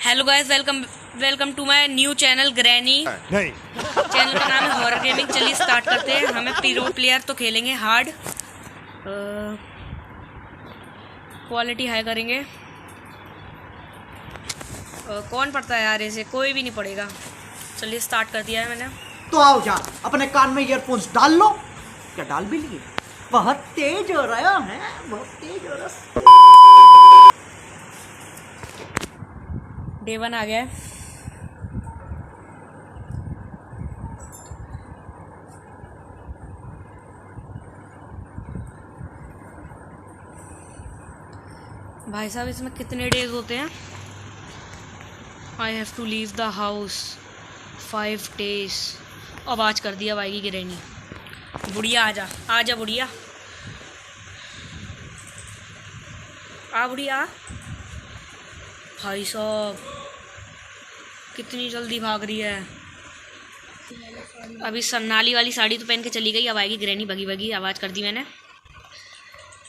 Hello guys, welcome welcome to my new channel granny. नहीं channel का नाम है हॉरर गेमिंग। चलिए स्टार्ट करते हैं। हमें प्रो प्लेयर तो खेलेंगे हार्ड, क्वालिटी हाई करेंगे। कौन पढ़ता है यार, ऐसे कोई भी नहीं पढ़ेगा। चलिए स्टार्ट कर दिया है मैंने। तो आओ यार, अपने कान में ईयरफोन्स डाल लो। क्या डाल भी लिए? बहुत तेज हो रहा है, बहुत तेज हो रहा है। डे 1 आ गया है। भाई साहब, इसमें कितने डेज होते हैं? I have to leave the house 5 days। आवाज कर दिया भाई की गिरैनी। बुढ़िया आजा, आजा बुढ़िया, आ बुढ़िया। भाई साहब कितनी जल्दी भाग रही है। अभी सन्नाली वाली साड़ी तो पहन के चली गई, अब आएगी ग्रैनी बगी बगी। आवाज़ कर दी मैंने।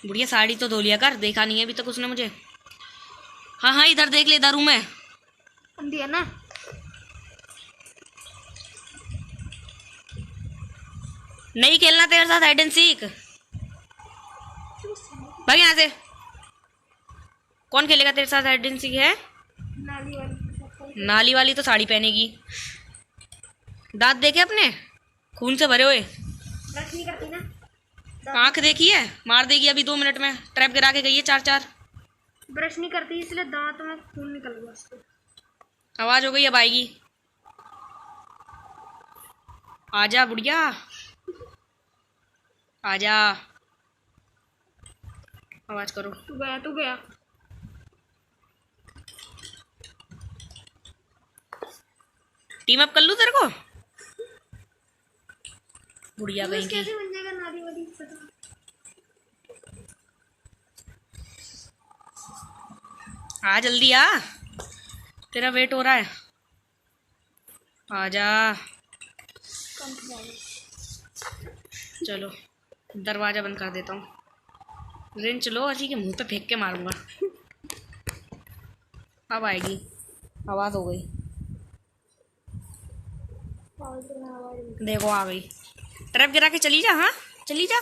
बुढ़िया साड़ी तो धो लिया कर, देखा नहीं है अभी तक उसने मुझे। हाँ हाँ, इधर देख ले, इधर हूँ मैं। दिया ना। नहीं खेलना तेरे साथ हाइड एंड सीक। भाग यहाँ से। कौन खेलेगा तेरे साथ हाइड एंड सीक है? नाली वाली तो साड़ी पहनेगी। दांत देखे अपने, खून से भरे हुए। ब्रश नहीं करती ना। आंख देखी है, मार देगी अभी 2 मिनट में। ट्रैप गिरा के गई है 4-4। ब्रश नहीं करती इसलिए दांत में खून निकल गया उसके। आवाज हो गई, अब आएगी। आजा बुढ़िया, आजा। आवाज करो। तू गया, तू गया। टीम अप कर लूं तेरे को? बुढ़िया गई की। कैसे बन जाएगा नारी वाली? आ जल्दी आ, तेरा वेट हो रहा है। आजा। चलो दरवाजा बंद कर देता हूँ। रिंच लो, अजी के मुंह पे फेंक के मारूंगा। अब आएगी, आवाज हो गई। देखो आ गई। ट्रैप गिरा के चली जा। हाँ चली जा।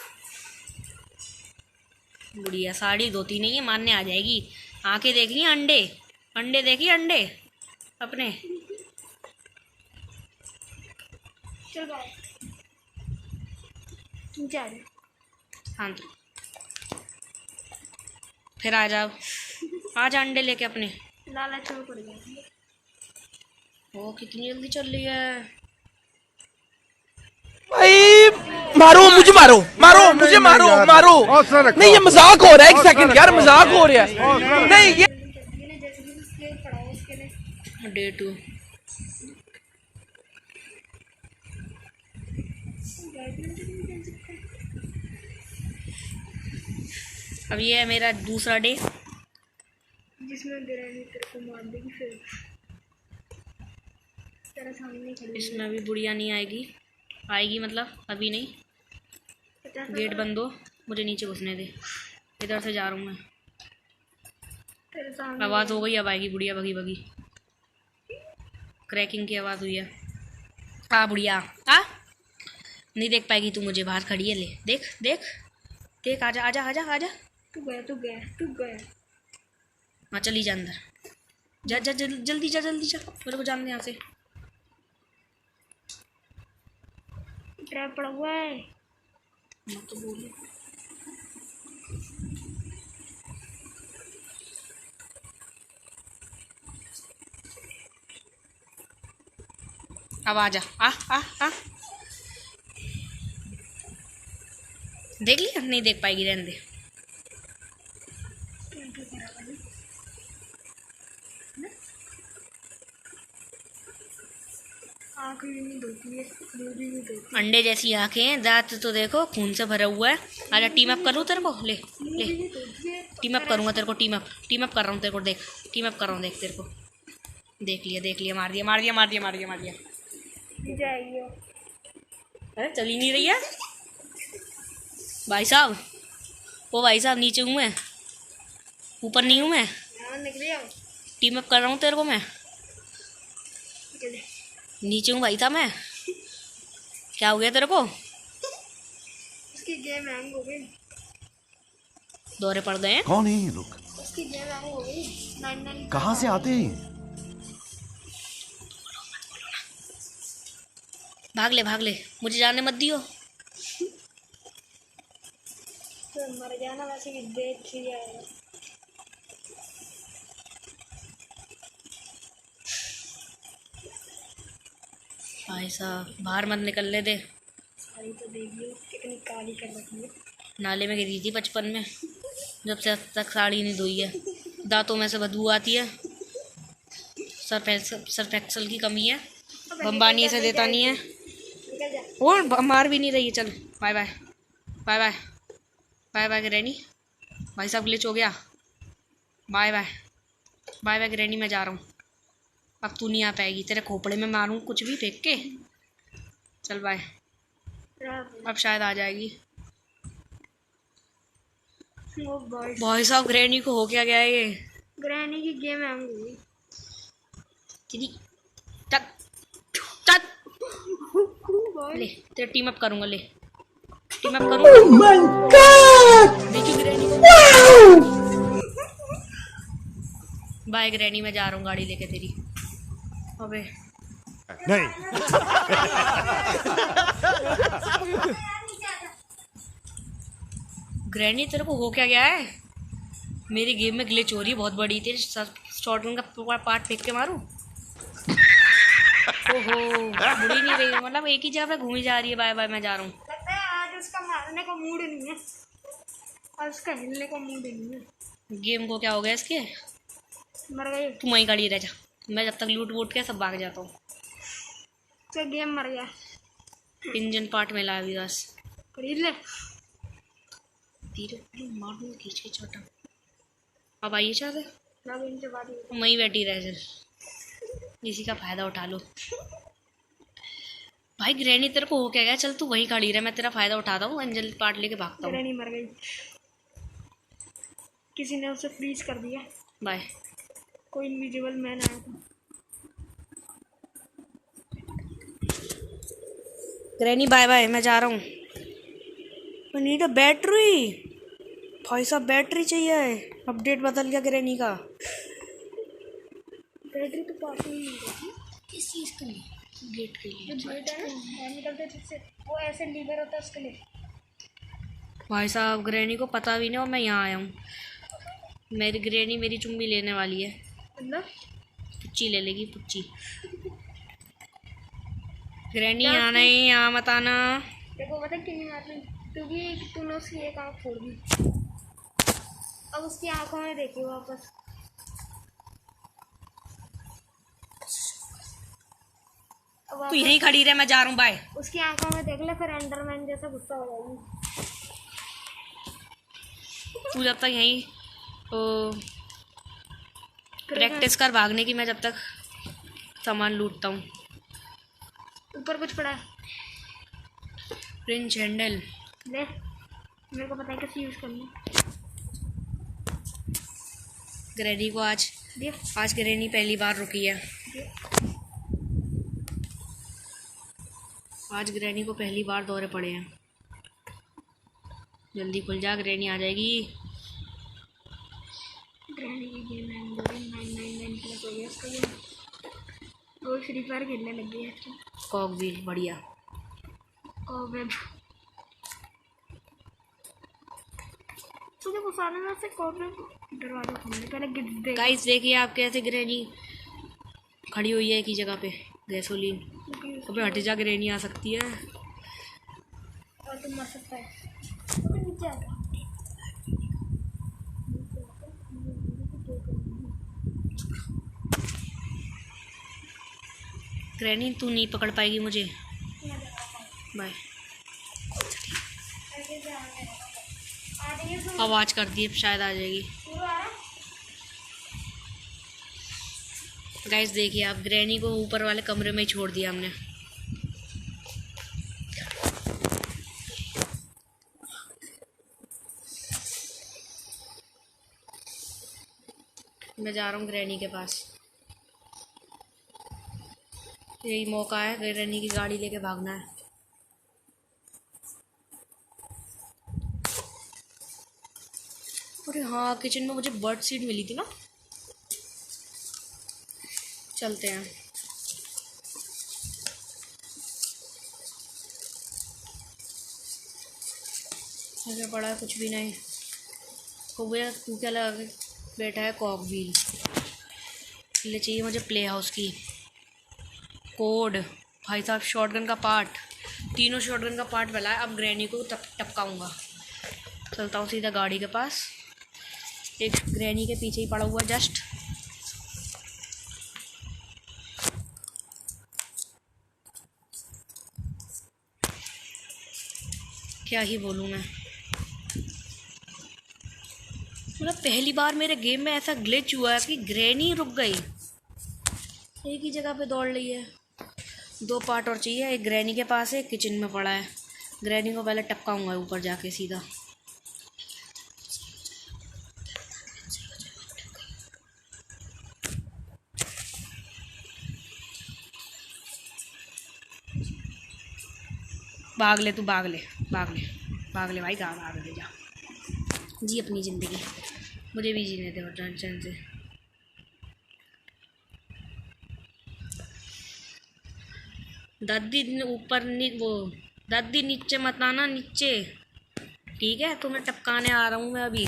बुढ़िया साड़ी धोती नहीं है, मानने आ जाएगी। आंखें देख ली, अंडे अंडे देखी, अंडे अपने। चल गया। जा रहे। हाँ तो फिर आ जाओ, आ जा अंडे लेके अपने। लालच में पड़ गया। ओ कितनी जल्दी चल रही है भाई। मारो मुझे, मारो मारो मुझे, मारो मारो। नहीं ये मजाक हो रहा है, 1 सेकंड यार, मजाक हो रहा है। नहीं ये डे 2। अब ये है मेरा दूसरा डे, जिसमें ग्रैनी तेरे को मार देगी फिर तेरा सामने खड़ी। इसमें अभी बुढ़िया नहीं आएगी। आएगी मतलब अभी नहीं। गेट बंद हो, मुझे नीचे घुसने दे। इधर से जा रहा हूँ मैं। तेरे सामने आवाज़ हो गई, अब आएगी बुढ़िया बगी बगी। क्रैकिंग की आवाज़ हुई है। आ बुढ़िया आ, नहीं देख पाएगी तू मुझे, बाहर खड़ी है। ले देख देख देख, आजा आजा आजा आजा। तू गया, तू गया, तू गया। हाँ चली जा अंदर। जा जा जल्दी जा, जल्दी जा, मेरे को जाने दे यहाँ से। ट्रैप पड़ा हुआ है। मत तो बोले। अब आजा, आ आ आ। देख लिया? नहीं देख पाएगी, रहने दे। आँख भी नहीं धोती है, मुँह भी नहीं धोती। अंडे जैसी आंखें, दांत तो देखो खून से भरा हुआ है। आजा टीम अप करूँ तेरे को। ले ले, टीम अप करूँगा तेरे को। टीम अप कर रहा हूँ तेरे को। देख टीम अप कर रहा हूँ, देख तेरे को। देख लिया देख लिया, मार दिया मार दिया मार दिया मार दिया मार दिया। जाएगी। अरे चली नहीं रही है भाई साहब। ओ भाई साहब, नीचे हूँ मैं, ऊपर नहीं हूँ मैं। निकले। टीम अप कर रहा हूँ तेरे को मैं। नीचे ले। नीचे हूँ भाई, था मैं। क्या हो गया तेरे को? उसकी गेम हैंग हो गई। दौरे पड़ गए हैं। कौन है ये लोग? उसकी गेम हैंग हो गई। 99 कहाँ से आते हैं? भाग ले, मुझे जाने मत दियो। तो मर गया ना, वैसे भी देख ही जाएगा। भाई साहब बाहर मत निकलने दे। सारी तो देखिए कितनी काली कर रखी है। नाले में गिरी थी बचपन में, जब से अब तक साड़ी नहीं धोई है। दांतों में से बदबू आती है। सर्फ एक्सल की कमी है। बम्बानी से देता नहीं है। निकल जा। और मार भी नहीं रही है। चल bye bye bye bye bye bye granny. भाई साहब ग्लिच हो गया। Bye bye bye bye granny, मैं जा रहा हूँ। अब तू नहीं आ पाएगी, तेरे खोपड़े में मारूँ कुछ भी फेंक के। चल बाय। अब शायद आ जाएगी। वो बॉयज भाई साहब ग्रैनी को हो क्या गया है ये? ग्रैनी की गेम हैंग हो गई। तेरी चल चल ले, तेरा टीम अप करूँगा। ले टीम अप करूँगा। देखियो ग्रैनी को। बाय ग्रैनी, मैं जा रहा हूँ गाड़ी लेके तेरी। अबे नहीं। ग्रैनी तेरे को हो क्या गया है? मेरी गेम में ग्लिच हो रही है बहुत बड़ी। तेरे शॉटगन का पार्ट फेंक के मारूं? ओहो, मुड़ी नहीं रही, मतलब एक ही जगह पे घूमी जा रही है। बाय बाय, मैं जा रहा हूँ। लगता है आज उसका मारने का मूड नहीं है, आज उसका हिलने का मूड नहीं है। गेम को क्या हो गया इसके? मर गई तू वहीं खड़ी रह जा, मैं जब तक लूट वूट के सब भाग जाता हूँ। तो गेम मर गया। इंजन पार्ट मिला अभी बस। खरीद ले। धीरे मार दूँ खींच के छोटा। अब आइए चाहते लग इनसे बात हुई। वहीं बैठी रह चल, इसी का फायदा उठा लो। भाई ग्रैनी तेरे को हो क्या गया? चल तू वहीं खड़ी रह, मैं तेरा फायदा उठाता हूँ। इंजन पार्ट लेके भागता हूँ। ग्रैनी मर गई, किसी ने उसे फ्रीज कर दिया। बाय। कोई इनविजिबल मैन आया था। ग्रैनी बाय बाय, मैं जा रहा हूँ। I need a battery. भाई साहब बैटरी चाहिए। अपडेट बदल गया ग्रैनी का। बैटरी तो पास ही नहीं है। किस चीज़ के लिए? गेट के लिए। जो गेट है ना बाहर निकलते ठीक से, वो ऐसे लीवर होता है उसके लिए। भाई साहब ग्रैनी को पता भी नहीं और मैं यहाँ आया हूँ। मेरी ग्रैनी मेरी चुम्बी लेने वाली है। मतलब पुच्ची ले लेगी पुच्ची। ग्रैनी यहाँ नहीं, यहाँ मत आना। देखो पता क्यों नहीं मार रही? क्योंकि तूने उसकी एक आँख फोड़ दी। अब उसकी आंखों में देखिए वापस। तू यहीं खड़ी रह, मैं जा रहा हूँ। बाय। उसकी आंखों में देख ले, फिर एंडरमैन जैसा गुस्सा हो जाएगी। तू जब तक यहीं प्रैक्टिस कर भागने की, मैं जब तक सामान लूटता हूँ। ऊपर कुछ पड़ा है, रिंच हैंडल। ले मेरे को पता है कैसे यूज करना है। ग्रैनी को आज देख ग्रैनी पहली बार रुकी है। आज ग्रैनी को पहली बार दौरे पड़े हैं। जल्दी खुल जा, ग्रैनी आ जाएगी। ग्रैनी की गेम है 999 प्लस हो गया उसका गेम। वो फ्री फायर खेलने लग गई है। कॉक भी बढ़िया। और वेब तुझे गुस्साने में से कॉर्नर दरवाजा खोलने पहले गिफ्ट दे। गाइस देखिए आप कैसे ग्रैनी खड़ी हुई है एक ही जगह पे। गैसोलीन। अबे हट जा, ग्रैनी आ सकती है। और तुम मर सकता है। तो नीचे आ जा। ग्रैनी तू नहीं पकड़ पाएगी मुझे। बाय। आवाज़ कर दी, अब शायद आ जाएगी। गाइस देखिए आप, ग्रैनी को ऊपर वाले कमरे में ही छोड़ दिया हमने। मैं जा रहा हूँ ग्रैनी के पास। यही मौका है, ग्रैनी की गाड़ी लेके भागना है। अरे हाँ, किचन में मुझे बर्ड सीड मिली थी ना। चलते हैं। मुझे पड़ा है कुछ भी नहीं। को भैया तू क्या लगा के बैठा है? कॉक व्हील ले चाहिए मुझे, प्ले हाउस की कोड। भाई साहब शॉटगन का पार्ट, तीनों शॉटगन का पार्ट मिला है। अब ग्रैनी को टपकाऊंगा। चलता हूँ सीधा गाड़ी के पास। एक ग्रैनी के पीछे ही पड़ा हुआ जस्ट। क्या ही बोलूँ मैं। मतलब पहली बार मेरे गेम में ऐसा ग्लिच हुआ है कि ग्रैनी रुक गई, एक ही जगह पे दौड़ रही है। 2 पार्ट और चाहिए, एक ग्रैनी के पास है, एक किचन में पड़ा है। ग्रैनी को पहले टपकाऊंगा ऊपर जाके सीधा। भाग ले तू, भाग ले भाग ले भाग ले भाई, कहाँ भाग ले, जा जी अपनी ज़िंदगी। मुझे भी जीने दे और चैन से। दादी ऊपर वो दादी नीचे मत आना, नीचे। ठीक है, तुम्हें टपकाने आ रहा हूँ मैं अभी।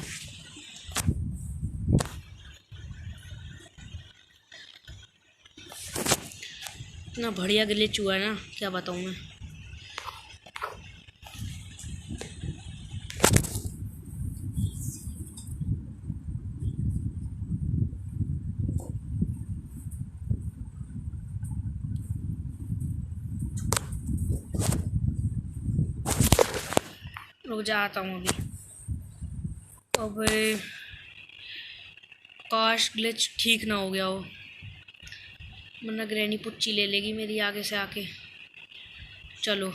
इतना बढ़िया ग्लिच हुआ है ना, क्या बताऊँ मैं। रुक जाता हूँ अभी। अबे काश ग्लिच ठीक ना हो गया हो, वरना ग्रैनी पुच्ची ले लेगी मेरी आगे से आके। चलो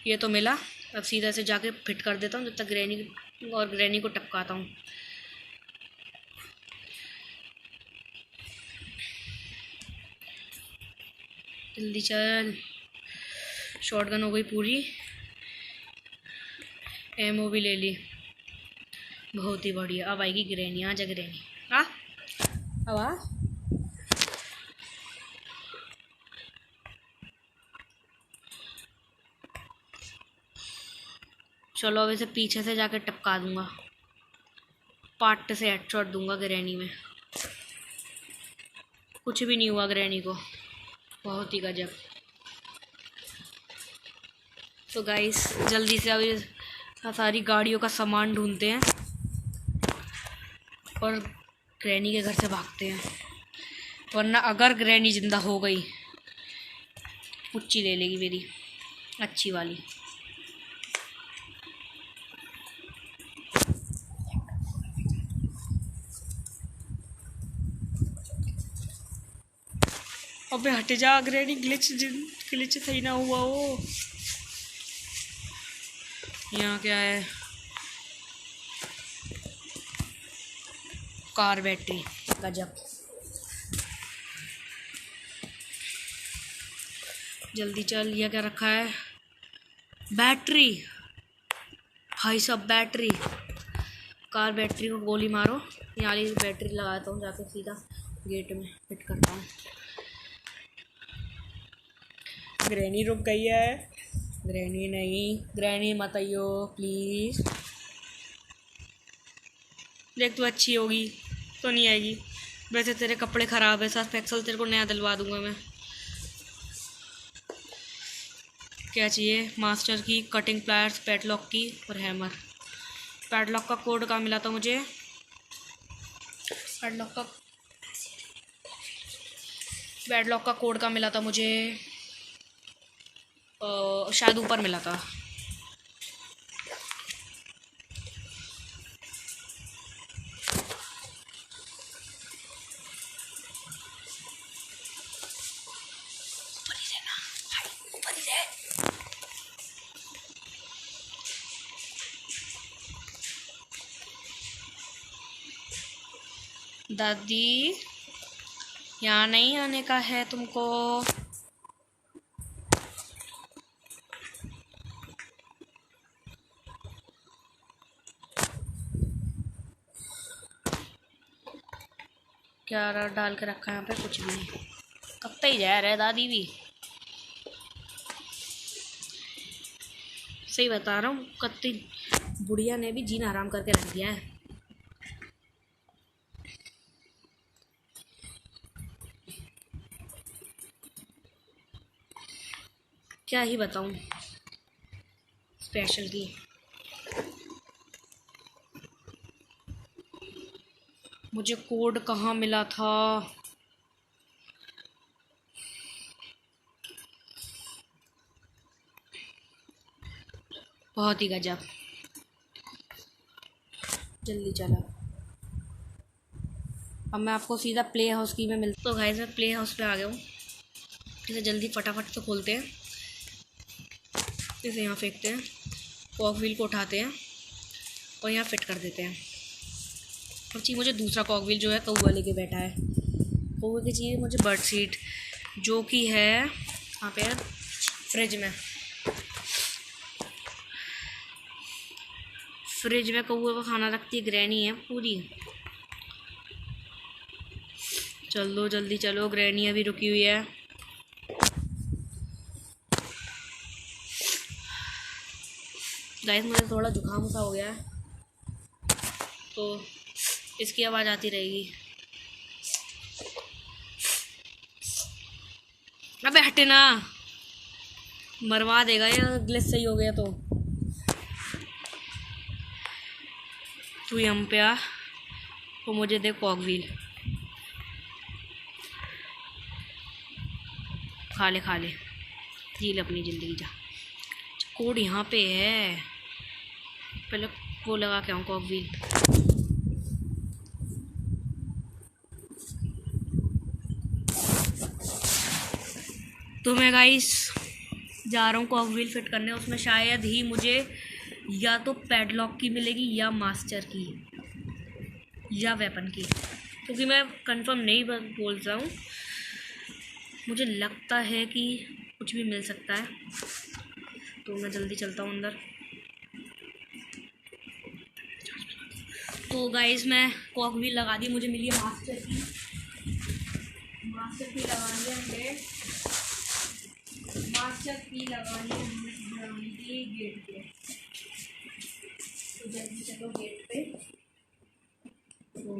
ये तो मिला, अब सीधा से जाके फिट कर देता हूँ जब तक ग्रैनी को टपकाता हूँ। जल्दी चल। शॉटगन हो गई पूरी, एमओ भी ले ली, बहुत ही बढ़िया। अब आएगी ग्रैनी। आ जा ग्रैनी, आ अब आ। चलो अब इसे पीछे से जाकर टपका दूंगा, पार्ट से हेडशॉट दूंगा ग्रैनी में। कुछ भी नहीं हुआ ग्रैनी को, बहुत ही गजब। तो गाइस जल्दी से अभी सारी गाड़ियों का सामान ढूंढते हैं और ग्रैनी के घर से भागते हैं, वरना अगर ग्रैनी जिंदा हो गई पुच्ची ले लेगी मेरी अच्छी वाली। अबे हट जा ग्रैनी, ग्लिच सही ना हुआ हो। यहाँ क्या है? कार बैटरी, गजब। जल्दी चल। यह क्या रखा है? बैटरी। भाई साहब बैटरी, कार बैटरी को गोली मारो। यहाँ वाली बैटरी लगाता हूँ जाके सीधा गेट में फिट करता हूँ। ग्रैनी रुक गई है। ग्रैनी नहीं, ग्रैनी मत आइयो प्लीज़। देख तू अच्छी होगी तो नहीं आएगी। वैसे तेरे कपड़े ख़राब है, सर्फ एक्सल तेरे को नया दिलवा दूंगा मैं। क्या चाहिए? मास्टर की, कटिंग प्लायर्स, पैडलॉक की और हैमर। पैडलॉक का कोड कहाँ मिला था मुझे? पैडलॉक का कोड कहाँ मिला था मुझे? शायद ऊपर मिला था। दादी यहाँ नहीं आने का है तुमको। क्या डाल के रखा है यहाँ पे? कुछ भी नहीं। कब तक ही जा रहा है दादी भी। सही बता रहा हूँ, कत्ती बुढ़िया ने भी जीना आराम करके रख दिया है। क्या ही बताऊँ स्पेशल की। मुझे कोड कहाँ मिला था? बहुत ही गजब। जल्दी चलो। अब मैं आपको सीधा प्ले हाउस की में मिलता। तो गाइस मैं प्ले हाउस पे आ गया हूँ। इसे जल्दी फटाफट से खोलते हैं। इसे यहाँ फेंकते हैं, कॉक व्हील को उठाते हैं और यहाँ फिट कर देते हैं। अब चाहिए मुझे दूसरा कॉक व्हील जो है कौवा लेके बैठा है। कौवे की चाहिए मुझे बर्ड सीट जो कि है यहाँ पे फ्रिज में। फ्रिज में कौवे का खाना रखती है ग्रैनी है पूरी। चलो जल्दी चलो, ग्रैनी अभी रुकी हुई है। गाइस मुझे थोड़ा जुकाम सा हो गया है तो इसकी आवाज़ आती रहेगी। अबे हटे ना, मरवा देगा ये ग्लिच सही हो गया तो। तू यहाँ पे आ तो मुझे दे कॉक व्हील। खा ले जी ले अपनी ज़िंदगी जा। कोड यहाँ पे है, पहले वो लगा के आऊँ कॉक व्हील। तो मैं गाइस जा रहा हूँ कॉक व्हील फिट करने। उसमें शायद ही मुझे या तो पैडलॉक की मिलेगी या मास्टर की या वेपन की, क्योंकि मैं कंफर्म नहीं बोल रहा हूँ। मुझे लगता है कि कुछ भी मिल सकता है, तो मैं जल्दी चलता हूँ अंदर। तो गाइस मैं कॉक व्हील लगा दी, मुझे मिली है मास्टर की। मास्टर की लगानी है, मास्टर की लगानी थी गेट पे। तो जल्दी चलो गेट पे। तो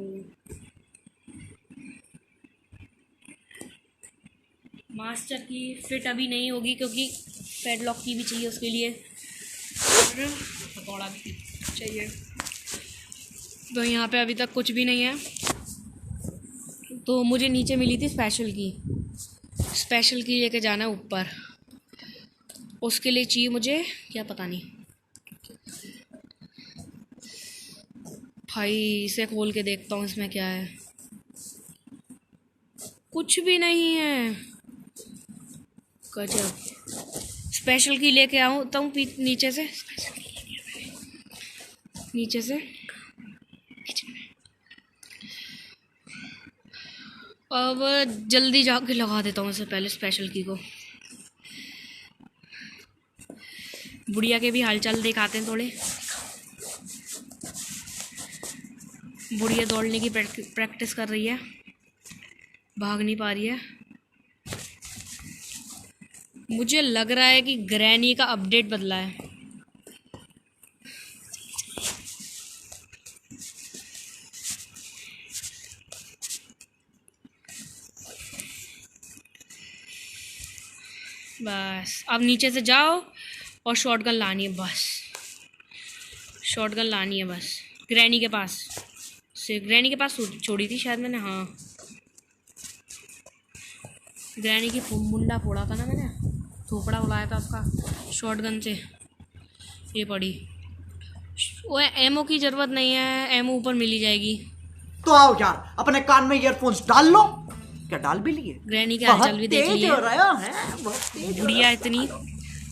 मास्टर की फिट अभी नहीं होगी क्योंकि पैडलॉक की भी चाहिए उसके लिए, और पकौड़ा भी चाहिए। तो यहाँ पे अभी तक कुछ भी नहीं है। तो मुझे नीचे मिली थी स्पेशल की। स्पेशल की लेके जाना है ऊपर, उसके लिए चाहिए मुझे क्या पता नहीं। भाई इसे खोल के देखता हूँ इसमें क्या है। कुछ भी नहीं है, गजब। स्पेशल की लेके आऊँ तो नीचे से, नीचे से। अब जल्दी जाके लगा देता हूँ इससे पहले स्पेशल की को। बुढ़िया के भी हालचाल दिखाते हैं थोड़े। बुढ़िया दौड़ने की प्रैक्टिस कर रही है, भाग नहीं पा रही है। मुझे लग रहा है कि ग्रैनी का अपडेट बदला है। बस अब नीचे से जाओ और शॉटगन लानी है, बस शॉटगन लानी है बस। ग्रैनी के पास से, ग्रैनी के पास छोड़ी थी शायद मैंने। हाँ ग्रैनी की मुंडा फोड़ा था ना मैंने, थोपड़ा उड़ाया था उसका शॉटगन से। ये पड़ी वो एमओ की ज़रूरत नहीं है, एमओ ऊपर मिली जाएगी। तो आओ यार, अपने कान में ईयरफोन्स डाल लो। क्या डाल भी लिए? ग्रैनी के हालचाल भी देख लिए। बहुत तेज। बुढ़िया इतनी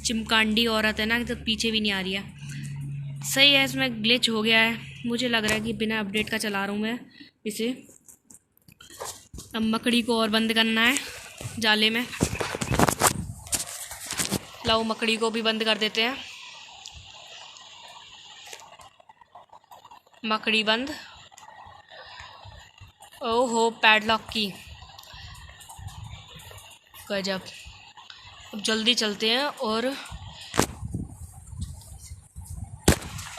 चिमकांडी औरत है ना कि तो पीछे भी नहीं आ रही है। सही है, इसमें ग्लिच हो गया है। मुझे लग रहा है कि बिना अपडेट का चला रहा हूँ मैं इसे। अब मकड़ी को और बंद करना है जाले में। लाओ मकड़ी को भी बंद कर देते हैं। मकड़ी बंद। ओहो पैडलॉक की, गजब। अब जल्दी चलते हैं और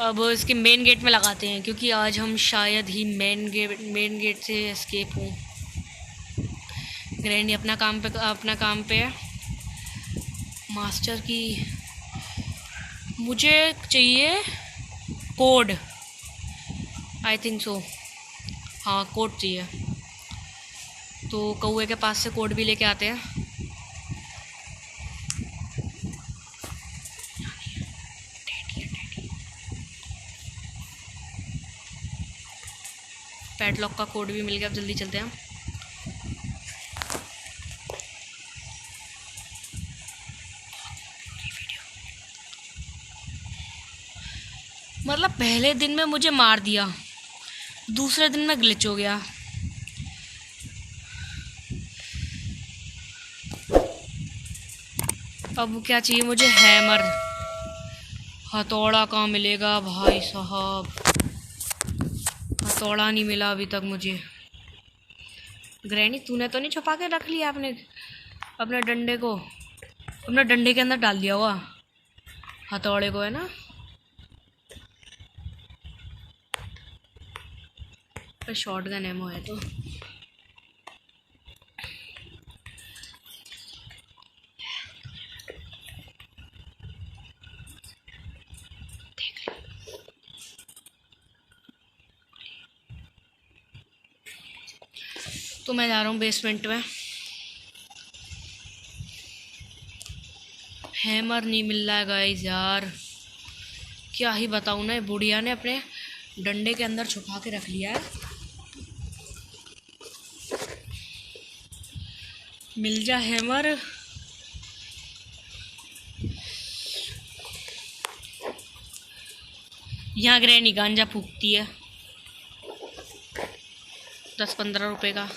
अब इसके मेन गेट में लगाते हैं, क्योंकि आज हम शायद ही मेन गेट से एस्केप हों। ग्रैनी अपना काम पे है। मास्टर की मुझे चाहिए कोड, आई थिंक सो, हाँ कोड चाहिए। तो कौए के पास से कोड भी लेके आते हैं। पैडलॉक का कोड भी मिल गया। अब जल्दी चलते हैं। मतलब पहले दिन में मुझे मार दिया, दूसरे दिन में ग्लिच हो गया। अब क्या चाहिए मुझे? हैमर, हथौड़ा कहाँ मिलेगा भाई साहब? हथौड़ा नहीं मिला अभी तक मुझे। ग्रैनी तूने तो नहीं छुपा के रख लिया अपने डंडे को? अपने डंडे के अंदर डाल दिया हुआ हथौड़े को, है ना? शॉटगन एमो है तो। तो मैं जा रहा हूँ बेसमेंट में। हैमर नहीं मिल रहा है गाइस यार, क्या ही बताऊँ ना। बुढ़िया ने अपने डंडे के अंदर छुपा के रख लिया है। मिल जा हैमर। यहाँ ग्रैनी गांजा फूकती है 10-15 रुपए का।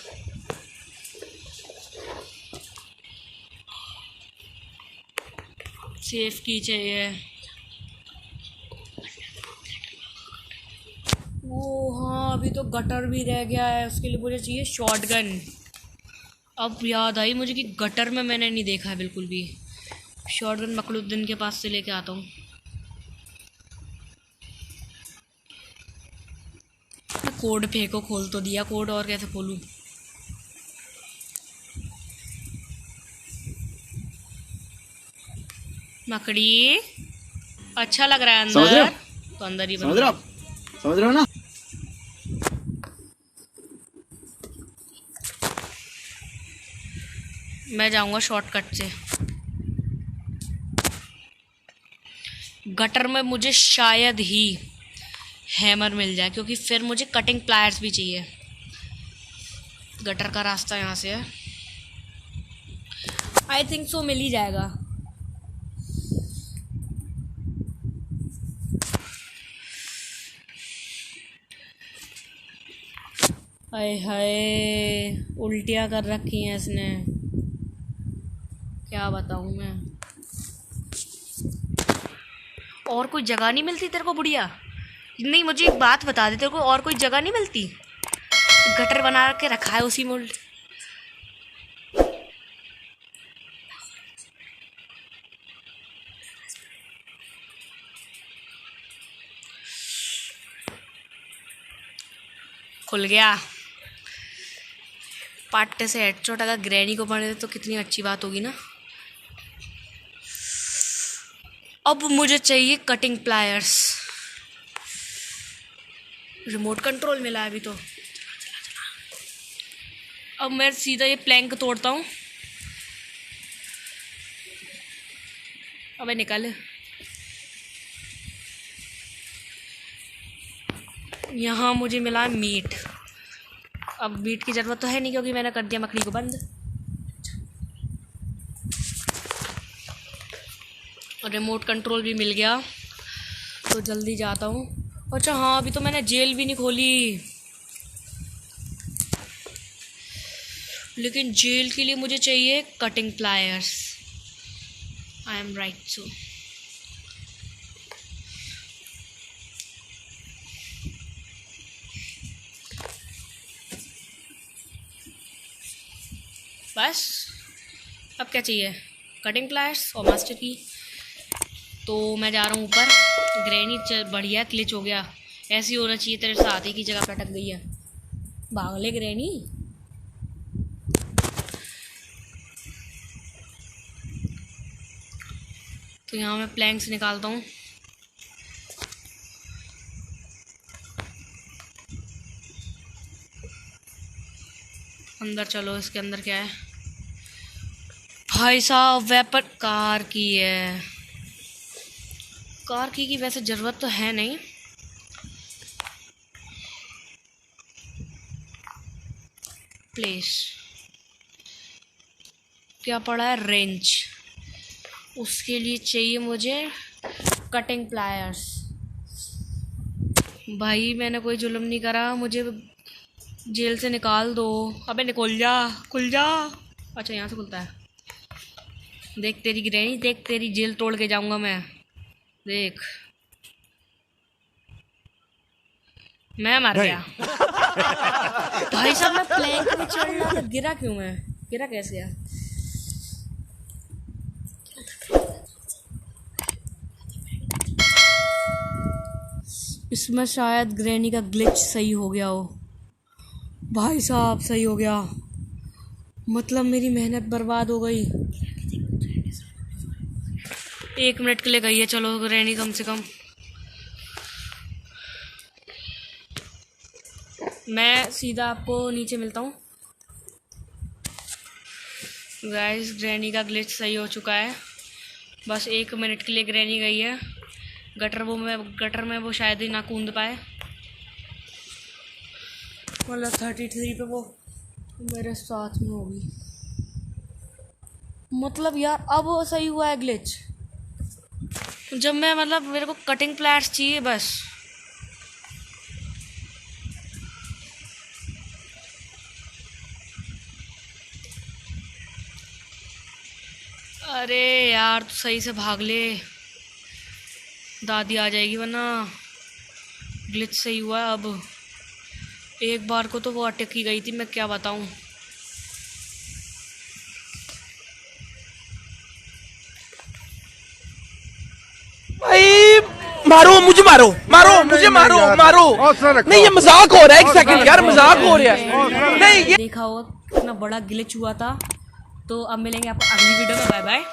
सेफ की चाहिए। ओ हाँ, अभी तो गटर भी रह गया है, उसके लिए मुझे चाहिए शॉटगन। अब याद आई मुझे कि गटर में मैंने नहीं देखा है बिल्कुल भी। शॉटगन मकलुद्दीन के पास से लेके आता हूँ। कोड फेंको, खोल तो दिया कोड, और कैसे खोलूँ? मकड़ी अच्छा लग रहा है अंदर, तो अंदर ही समझ रहे हो ना? मैं जाऊंगा शॉर्टकट से। गटर में मुझे शायद ही हैमर मिल जाए, क्योंकि फिर मुझे कटिंग प्लायर्स भी चाहिए। गटर का रास्ता यहाँ से है, आई थिंक सो मिल ही जाएगा। हाय हाय, उल्टियाँ कर रखी हैं इसने, क्या बताऊँ मैं। और कोई जगह नहीं मिलती तेरे को बुढ़िया? नहीं, मुझे एक बात बता दे, तेरे को और कोई जगह नहीं मिलती? गटर बना के रखा है उसी में। खुल गया। पाट्टे से हेडशॉट अगर ग्रैनी को पड़े तो कितनी अच्छी बात होगी ना। अब मुझे चाहिए कटिंग प्लायर्स। रिमोट कंट्रोल मिला है अभी तो। अब मैं सीधा ये प्लैंक तोड़ता हूँ। अबे निकल। यहाँ मुझे मिला मीट। अब मीट की ज़रूरत तो है नहीं, क्योंकि मैंने कर दिया मकड़ी को बंद। और रिमोट कंट्रोल भी मिल गया, तो जल्दी जाता हूँ। अच्छा हाँ, अभी तो मैंने जेल भी नहीं खोली, लेकिन जेल के लिए मुझे चाहिए cutting pliers. I am right so. बस अब क्या चाहिए, कटिंग प्लायर्स और मास्टर की। तो मैं जा रहा हूँ ऊपर। ग्रैनी बढ़िया क्लिच हो गया, ऐसी होना चाहिए तेरे साथ ही की जगह पे अटक गई है। भाग ले ग्रैनी। तो यहाँ मैं प्लैंक्स निकालता हूँ। अंदर चलो, इसके अंदर क्या है भाई साहब? वेपन कार की है। कार की वैसे ज़रूरत तो है नहीं। प्लेस क्या पड़ा है? रेंज। उसके लिए चाहिए मुझे कटिंग प्लायर्स। भाई मैंने कोई जुल्म नहीं करा, मुझे जेल से निकाल दो। अबे निकल जा, खुल जा। अच्छा यहाँ से खुलता है। देख तेरी ग्रैनी, देख तेरी जेल तोड़ के जाऊंगा मैं। देख मैं मर गया। भाई साहब मैं प्लैंक पे चढ़ रहा था, गिरा क्यों? मैं गिरा कैसे यार? इसमें शायद ग्रैनी का ग्लिच सही हो गया हो। भाई साहब सही हो गया, मतलब मेरी मेहनत बर्बाद हो गई। 1 मिनट के लिए गई है। चलो ग्रैनी कम से कम। मैं सीधा आपको नीचे मिलता हूँ। गाइस ग्रैनी का ग्लिच सही हो चुका है। बस 1 मिनट के लिए ग्रैनी गई है गटर में वो शायद ही ना कूद पाए। मतलब 33 पे वो मेरे साथ में होगी। मतलब यार अब वो सही हुआ है ग्लिच। जब मैं मतलब मेरे को कटिंग प्लायर्स चाहिए बस। अरे यार तो सही से भाग ले, दादी आ जाएगी वरना। ग्लिच सही हुआ है अब। एक बार को तो वो अटक ही गई थी, मैं क्या बताऊं। भाई मारो मुझे, मारो मारो मुझे, मारो मारो। नहीं ये मजाक हो रहा है, 1 सेकंड यार, मजाक हो रहा है। नहीं ये देखा होगा कितना बड़ा ग्लिच हुआ था। तो अब मिलेंगे आपको अगली वीडियो में। Bye bye.